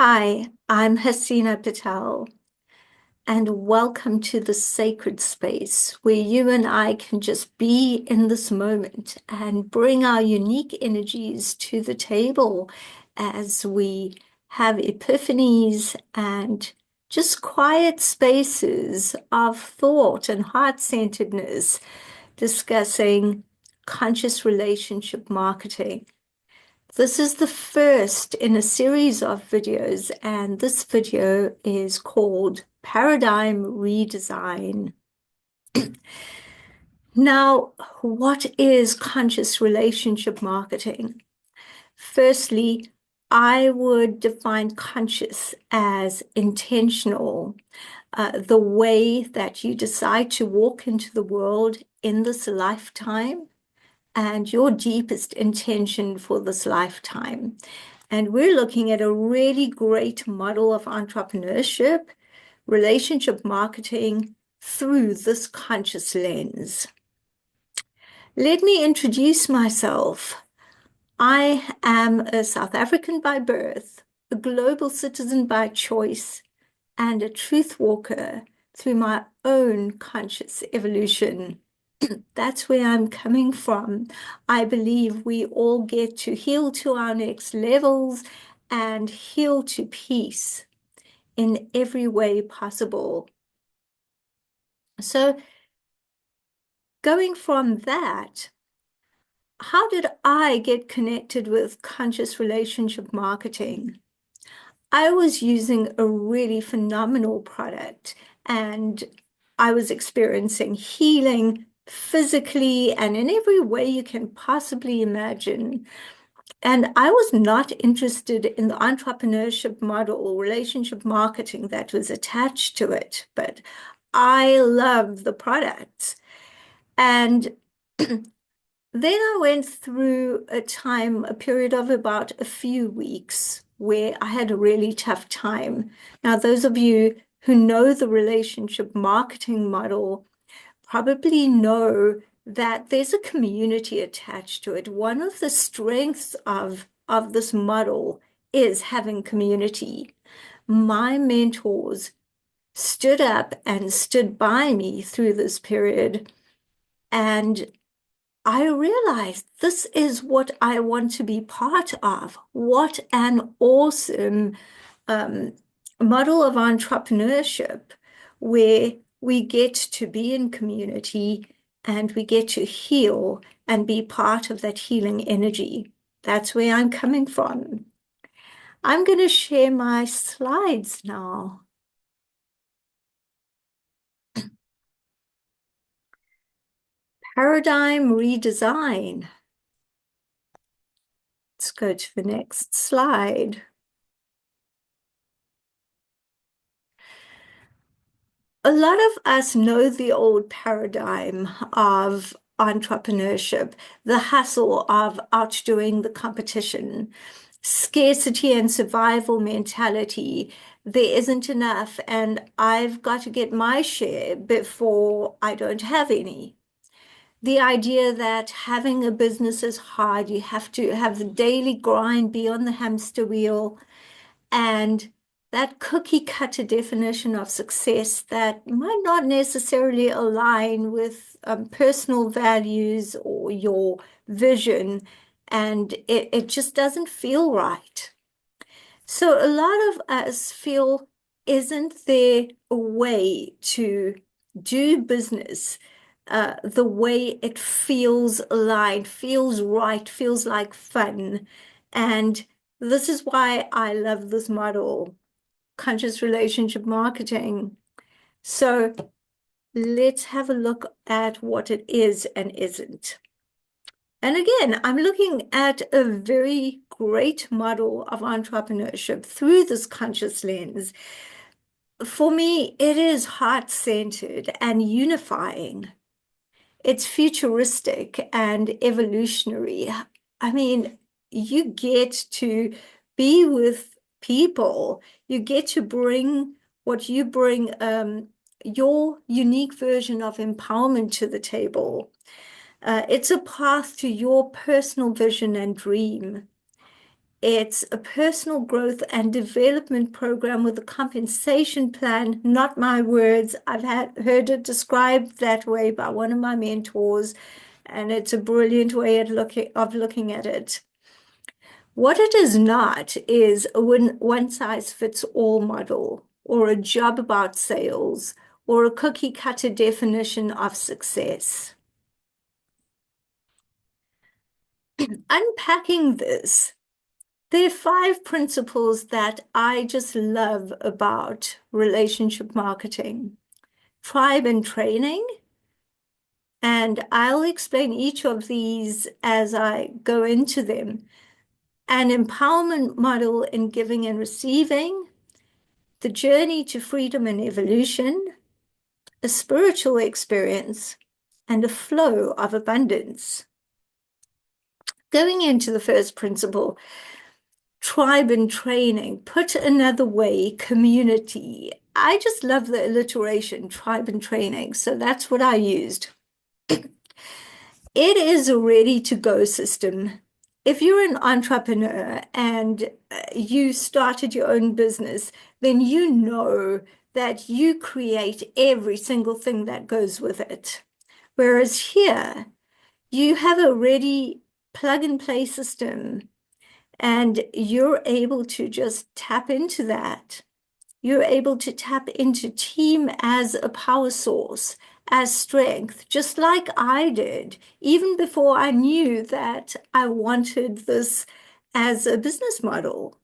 Hi, I'm Hasina Patel, and welcome to the sacred space where you and I can just be in this moment and bring our unique energies to the table as we have epiphanies and just quiet spaces of thought and heart-centeredness discussing conscious relationship marketing. This is the first in a series of videos, and this video is called Paradigm Redesign. Now, what is conscious relationship marketing? Firstly, I would define conscious as intentional, the way that you decide to walk into the world in this lifetime and your deepest intention for this lifetime. And we're looking at a really great model of entrepreneurship, relationship marketing through this conscious lens. Let me introduce myself. I am a South African by birth, a global citizen by choice, and a truth walker through my own conscious evolution. That's where I'm coming from. I believe we all get to heal to our next levels and heal to peace in every way possible. So, going from that, how did I get connected with conscious relationship marketing? I was using a really phenomenal product and I was experiencing healing physically and in every way you can possibly imagine. And I was not interested in the entrepreneurship model or relationship marketing that was attached to it, but I love the products. And then I went through a period of about a few weeks where I had a really tough time. Now, those of you who know the relationship marketing model probably know that there's a community attached to it. One of the strengths of this model is having community. My mentors stood up and stood by me through this period, and I realized this is what I want to be part of. What an awesome um, model of entrepreneurship where we get to be in community and we get to heal and be part of that healing energy. That's where I'm coming from. I'm going to share my slides now. Paradigm redesign. Let's go to the next slide. A lot of us know the old paradigm of entrepreneurship, the hustle of outdoing the competition, scarcity and survival mentality. There isn't enough, and I've got to get my share before I don't have any. The idea that having a business is hard, you have to have the daily grind, be on the hamster wheel, and that cookie cutter definition of success that might not necessarily align with personal values or your vision, and it just doesn't feel right. So a lot of us feel, isn't there a way to do business the way it feels aligned, feels right, feels like fun? And this is why I love this model, conscious relationship marketing. So let's have a look at what it is and isn't. And again, I'm looking at a very great model of entrepreneurship through this conscious lens. For me, it is heart-centered and unifying. It's futuristic and evolutionary. I mean, you get to be with people, you get to bring what you bring, your unique version of empowerment to the table. It's a path to your personal vision and dream. It's a personal growth and development program with a compensation plan, not my words. I've heard it described that way by one of my mentors, and it's a brilliant way of looking at it. What it is not is a one-size-fits-all model or a job about sales or a cookie-cutter definition of success. Unpacking this, there are 5 principles that I just love about relationship marketing. Tribe and training, and I'll explain each of these as I go into them. An empowerment model in giving and receiving, the journey to freedom and evolution, a spiritual experience, and a flow of abundance. Going into the first principle, tribe and training, put another way, community. I just love the alliteration, tribe and training, so that's what I used. It is a ready-to-go system. If you're an entrepreneur and you started your own business, then you know that you create every single thing that goes with it. Whereas here, you have a ready plug-and-play system, and you're able to just tap into that. You're able to tap into team as a power source, as strength, just like I did, even before I knew that I wanted this as a business model.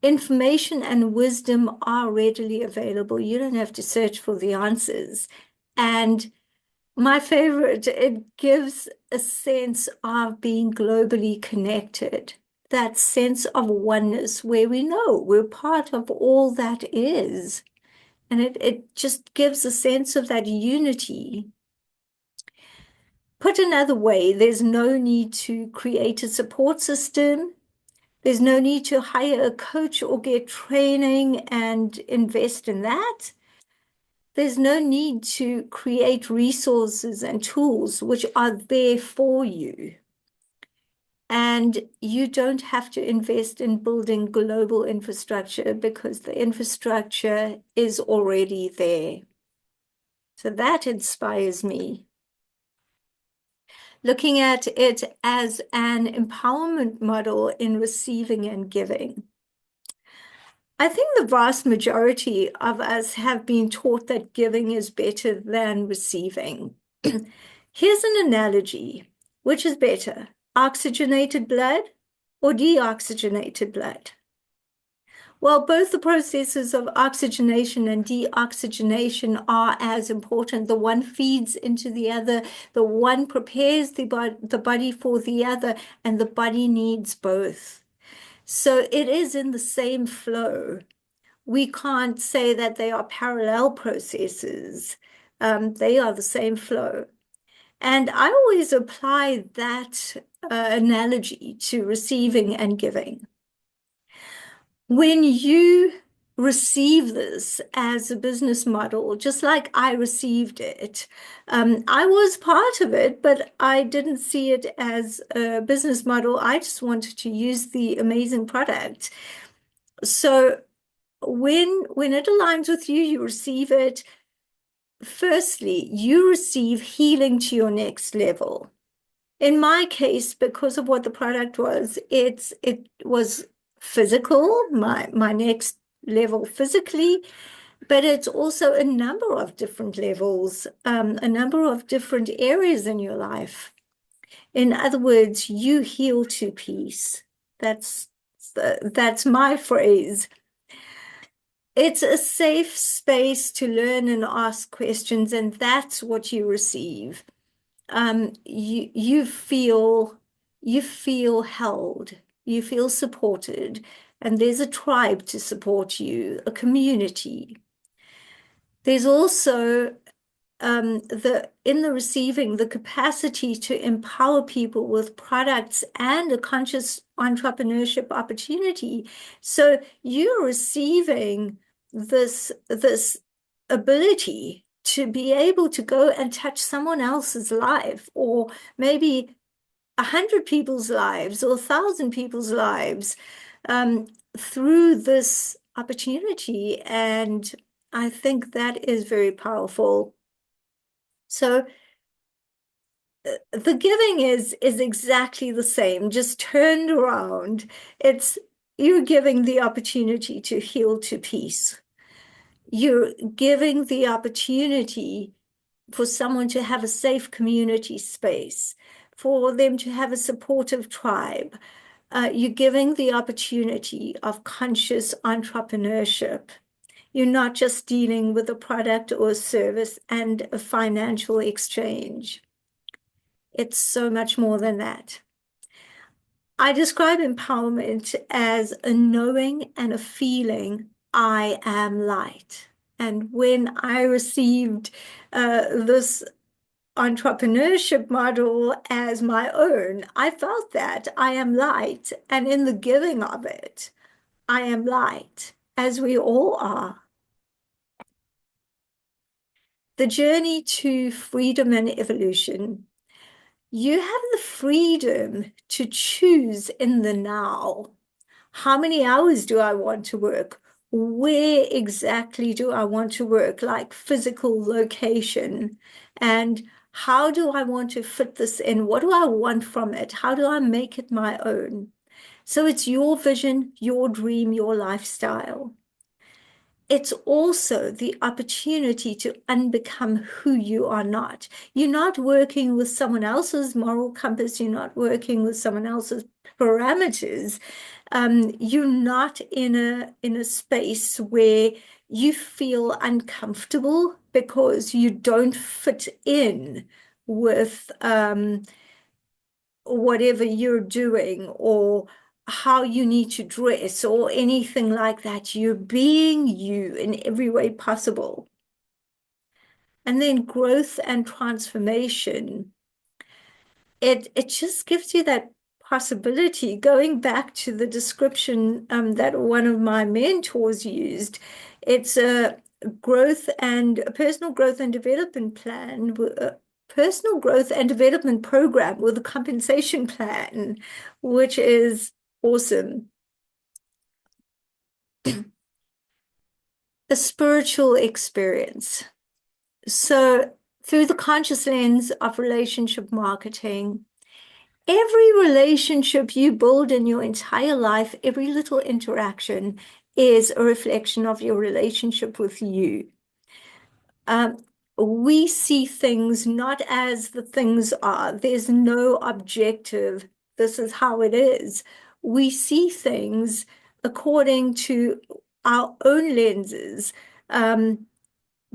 Information and wisdom are readily available. You don't have to search for the answers. And my favorite, it gives a sense of being globally connected, that sense of oneness where we know we're part of all that is. And it just gives a sense of that unity. Put another way, there's no need to create a support system. There's no need to hire a coach or get training and invest in that. There's no need to create resources and tools which are there for you. And you don't have to invest in building global infrastructure because the infrastructure is already there. So that inspires me. Looking at it as an empowerment model in receiving and giving. I think the vast majority of us have been taught that giving is better than receiving. Here's an analogy. Which is better, oxygenated blood or deoxygenated blood? Well, both the processes of oxygenation and deoxygenation are as important. The one feeds into the other, the one prepares the body for the other, and the body needs both. So it is in the same flow. We can't say that they are parallel processes. They are the same flow. And I always apply that analogy to receiving and giving. When you receive this as a business model, just like I received it, I was part of it, but I didn't see it as a business model. I just wanted to use the amazing product. So when it aligns with you, you receive it. Firstly, you receive healing to your next level. In my case, because of what the product was, it was physical, my next level physically, but it's also a number of different levels, a number of different areas in your life. In other words, you heal to peace. That's my phrase. It's a safe space to learn and ask questions, and that's what you receive. You feel held, you feel supported, and there's a tribe to support you, a community. There's also in the receiving, the capacity to empower people with products and a conscious entrepreneurship opportunity. So you're receiving this ability to be able to go and touch someone else's life, or maybe 100 people's lives or 1,000 people's lives um, through this opportunity. And I think that is very powerful. So the giving is exactly the same, just turned around. It's you're giving the opportunity to heal to peace. You're giving the opportunity for someone to have a safe community space, for them to have a supportive tribe. You're giving the opportunity of conscious entrepreneurship. You're not just dealing with a product or a service and a financial exchange. It's so much more than that. I describe empowerment as a knowing and a feeling I am light. And when I received this entrepreneurship model as my own, I felt that I am light. And in the giving of it, I am light, as we all are. The journey to freedom and evolution. You have the freedom to choose in the now. How many hours do I want to work? Where exactly do I want to work? Like physical location. And how do I want to fit this in? What do I want from it? How do I make it my own? So it's your vision, your dream, your lifestyle. It's also the opportunity to unbecome who you are not. You're not working with someone else's moral compass. You're not working with someone else's parameters. You're not in a space where you feel uncomfortable because you don't fit in with whatever you're doing or how you need to dress or anything like that. You're being you in every way possible. And then growth and transformation, it just gives you that possibility. Going back to the description that one of my mentors used, it's a personal growth and development plan, personal growth and development program with a compensation plan, which is awesome. A spiritual experience. So through the conscious lens of relationship marketing, every relationship you build in your entire life, every little interaction is a reflection of your relationship with you. We see things not as the things are. There's no objective, this is how it is. We see things according to our own lenses,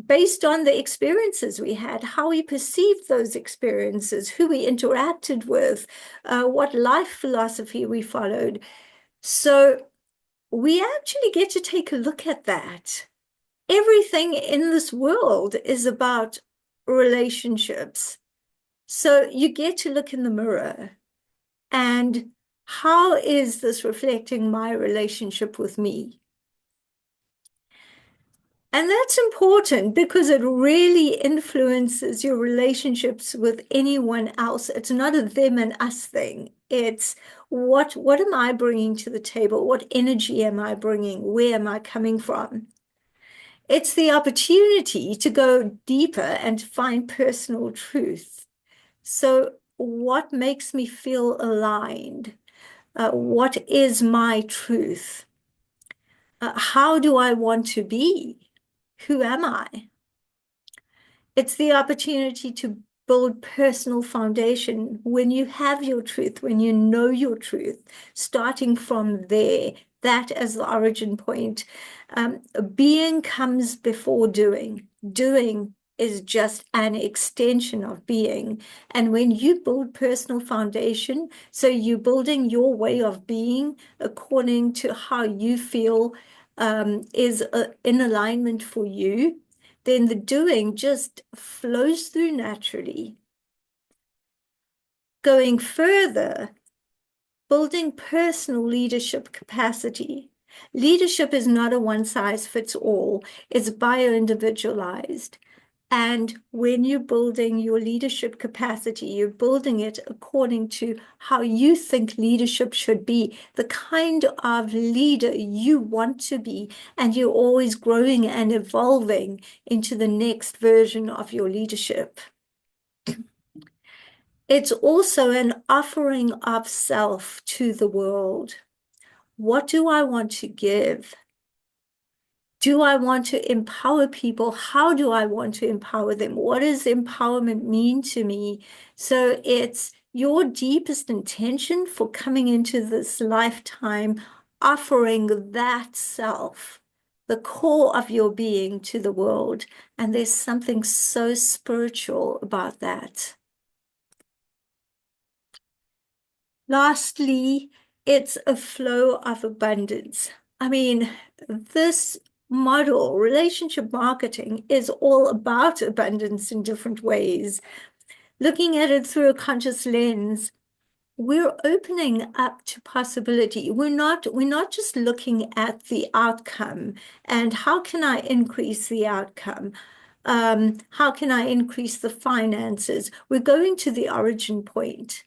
based on the experiences we had, how we perceived those experiences, who we interacted with, what life philosophy we followed. So we actually get to take a look at that. Everything in this world is about relationships. So you get to look in the mirror and how is this reflecting my relationship with me? And that's important because it really influences your relationships with anyone else. It's not a them and us thing. It's what am I bringing to the table? What energy am I bringing? Where am I coming from? It's the opportunity to go deeper and to find personal truth. So what makes me feel aligned? What is my truth? How do I want to be? Who am I? It's the opportunity to build personal foundation when you have your truth, when you know your truth, starting from there, that as the origin point. Being comes before doing. Doing is just an extension of being. And when you build personal foundation, so you're building your way of being according to how you feel is in alignment for you, then the doing just flows through naturally. Going further, building personal leadership capacity. Leadership is not a one size fits all, it's bio-individualized. And when you're building your leadership capacity, you're building it according to how you think leadership should be, the kind of leader you want to be, and you're always growing and evolving into the next version of your leadership. It's also an offering of self to the world. What do I want to give? Do I want to empower people? How do I want to empower them? What does empowerment mean to me? So it's your deepest intention for coming into this lifetime, offering that self, the core of your being to the world. And there's something so spiritual about that. Lastly, it's a flow of abundance. I mean, this model, relationship marketing, is all about abundance in different ways. Looking at it through a conscious lens, we're opening up to possibility. We're not just looking at the outcome and how can I increase the outcome? How can I increase the finances? We're going to the origin point.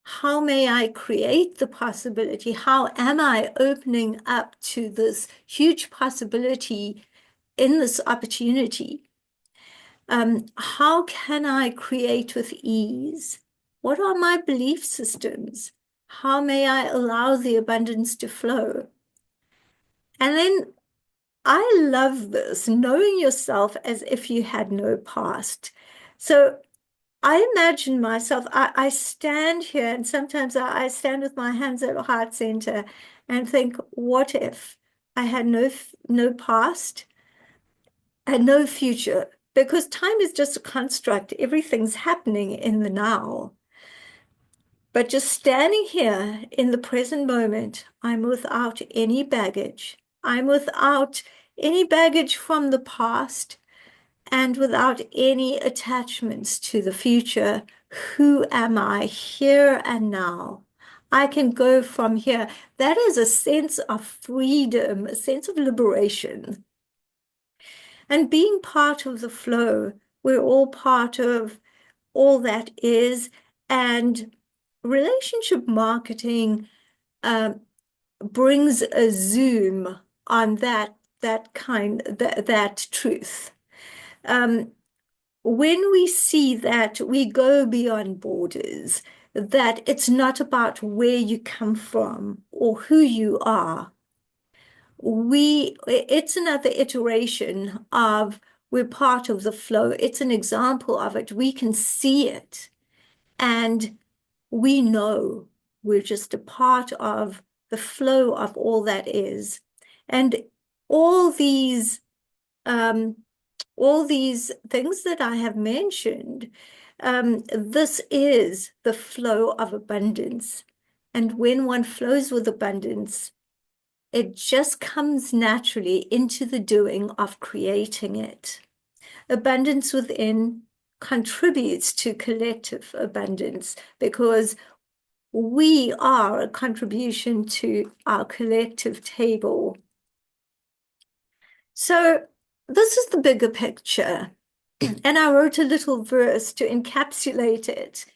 How may I create the possibility? How am I opening up to this huge possibility in this opportunity? How can I create with ease? What are my belief systems? How may I allow the abundance to flow? And then I love this, knowing yourself as if you had no past. So I imagine myself, I stand here and sometimes I stand with my hands at heart center and think, what if I had no past and no future? Because time is just a construct. Everything's happening in the now. But just standing here in the present moment, I'm without any baggage. I'm without any baggage from the past and without any attachments to the future. Who am I here and now? I can go from here. That is a sense of freedom, a sense of liberation. And being part of the flow, we're all part of all that is. And relationship marketing brings a zoom on that truth. When we see that we go beyond borders, that it's not about where you come from or who you are, it's another iteration of we're part of the flow. It's an example of it. We can see it and we know we're just a part of the flow of all that is. And all these um, all these things that I have mentioned, this is the flow of abundance. And when one flows with abundance, it just comes naturally into the doing of creating it. Abundance within contributes to collective abundance because we are a contribution to our collective table. So this is the bigger picture. And I wrote a little verse to encapsulate it.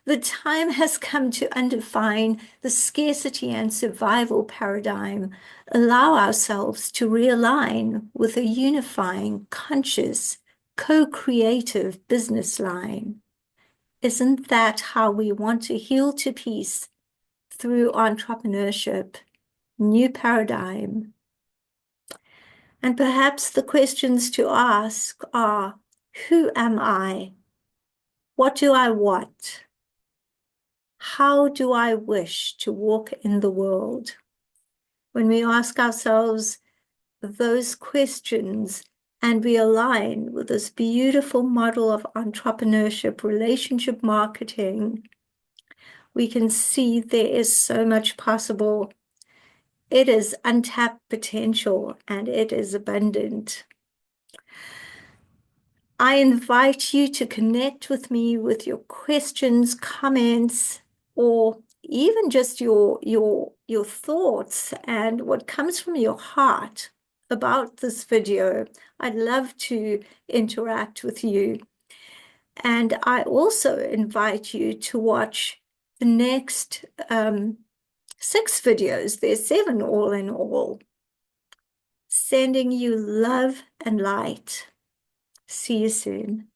The time has come to undefine the scarcity and survival paradigm, allow ourselves to realign with a unifying, conscious, co-creative business line. Isn't that how we want to heal to peace through entrepreneurship, new paradigm? And perhaps the questions to ask are, who am I? What do I want? How do I wish to walk in the world? When we ask ourselves those questions and we align with this beautiful model of entrepreneurship, relationship marketing, we can see there is so much possible. It is untapped potential and it is abundant. I invite you to connect with me with your questions, comments, or even just your thoughts and what comes from your heart about this video. I'd love to interact with you. And I also invite you to watch the next 6 videos. There's 7 all in all. Sending you love and light. See you soon.